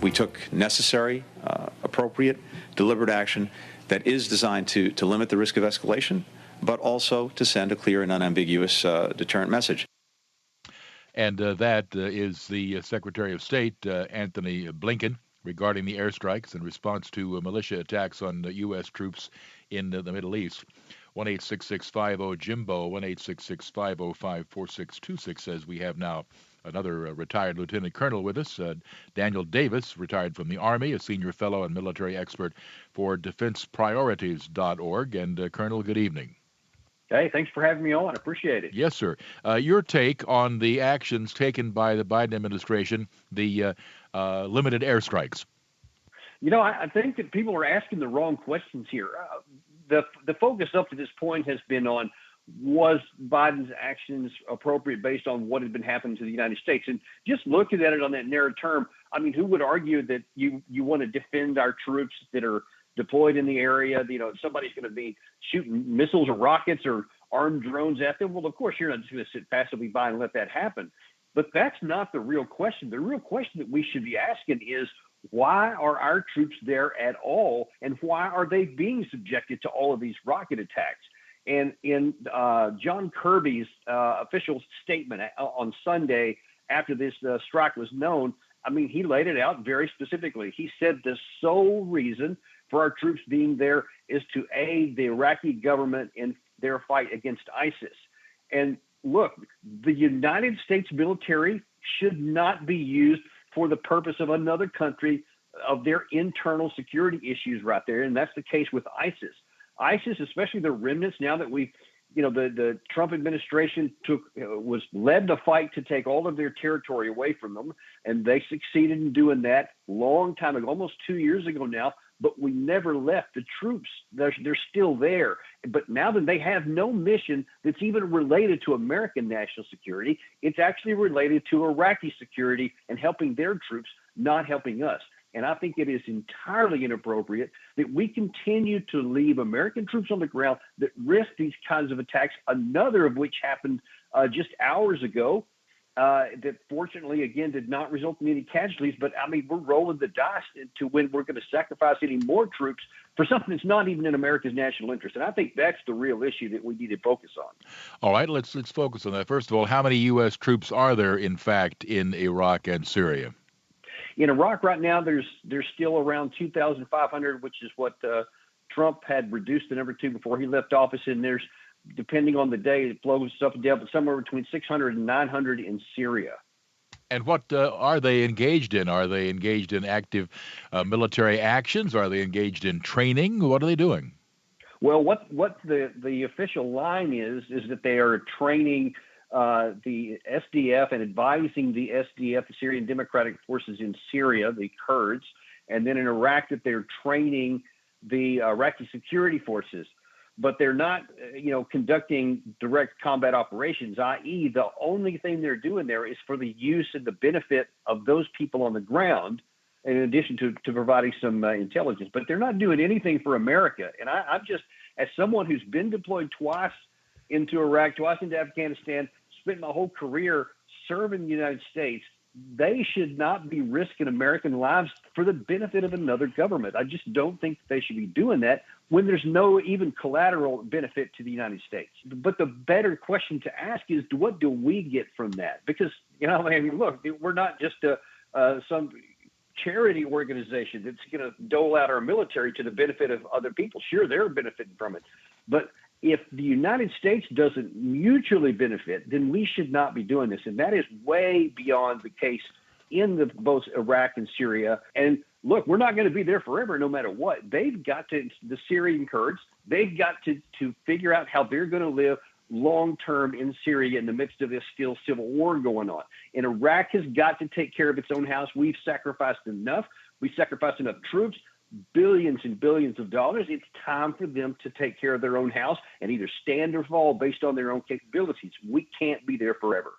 We took necessary, appropriate, deliberate action that is designed to limit the risk of escalation, but also to send a clear and unambiguous deterrent message. And that is the Secretary of State, Anthony Blinken, regarding the airstrikes in response to militia attacks on U.S. troops in the Middle East. 1-866-50-JIMBO, 1-866-505-4626 says we have now another retired lieutenant colonel with us, Daniel Davis, retired from the Army, a senior fellow and military expert for DefensePriorities.org. And Colonel, good evening. Hey, thanks for having me on. I appreciate it. Yes, sir. Your take on the actions taken by the Biden administration, the limited airstrikes. You know, I think that people are asking the wrong questions here. The focus up to this point has been on, was Biden's actions appropriate based on what had been happening to the United States? And just looking at it on that narrow term, I mean, who would argue that you want to defend our troops that are deployed in the area? You know, somebody's going to be shooting missiles or rockets or armed drones at them. Well, of course, you're not just going to sit passively by and let that happen. But that's not the real question. The real question that we should be asking is, why are our troops there at all? And why are they being subjected to all of these rocket attacks? And in John Kirby's official statement on Sunday after this strike was known, I mean, he laid it out very specifically. He said the sole reason for our troops being there is to aid the Iraqi government in their fight against ISIS. And look, the United States military should not be used for the purpose of another country, of their internal security issues right there. And that's the case with ISIS. ISIS, especially the remnants, now that we've, you know, the Trump administration was led the fight to take all of their territory away from them. And they succeeded in doing that long time ago, almost 2 years ago now. But we never left the troops. They're still there. But now that they have no mission that's even related to American national security, it's actually related to Iraqi security and helping their troops, not helping us. And I think it is entirely inappropriate that we continue to leave American troops on the ground that risk these kinds of attacks, another of which happened just hours ago. That fortunately, again, did not result in any casualties. But, I mean, we're rolling the dice to when we're going to sacrifice any more troops for something that's not even in America's national interest. And I think that's the real issue that we need to focus on. All right, let's focus on that. First of all, how many U.S. troops are there, in fact, in Iraq and Syria? In Iraq right now, there's still around 2,500, which is what Trump had reduced the number to before he left office. And there's, depending on the day, it flows up and down, but somewhere between 600 and 900 in Syria. And what are they engaged in? Are they engaged in active military actions? Are they engaged in training? What are they doing? Well, what the official line is that they are training the SDF and advising the SDF, the Syrian Democratic Forces in Syria, the Kurds, and then in Iraq that they're training the Iraqi security forces. But they're not, conducting direct combat operations, i.e. the only thing they're doing there is for the use and the benefit of those people on the ground, in addition to providing some intelligence. But they're not doing anything for America. And I'm just, as someone who's been deployed twice into Iraq, twice into Afghanistan, spent my whole career serving the United States, they should not be risking American lives for the benefit of another government. I just don't think they should be doing that when there's no even collateral benefit to the United States. But the better question to ask is, what do we get from that? Because, look, we're not just some charity organization that's going to dole out our military to the benefit of other people. Sure, they're benefiting from it. But if the United States doesn't mutually benefit, then we should not be doing this. And that is way beyond the case in both Iraq and Syria. And look, we're not going to be there forever, no matter what. They've got to, the Syrian Kurds, they've got to figure out how they're going to live long-term in Syria in the midst of this still civil war going on. And Iraq has got to take care of its own house. We've sacrificed enough. We sacrificed enough troops, billions and billions of dollars. It's time for them to take care of their own house and either stand or fall based on their own capabilities. We can't be there forever.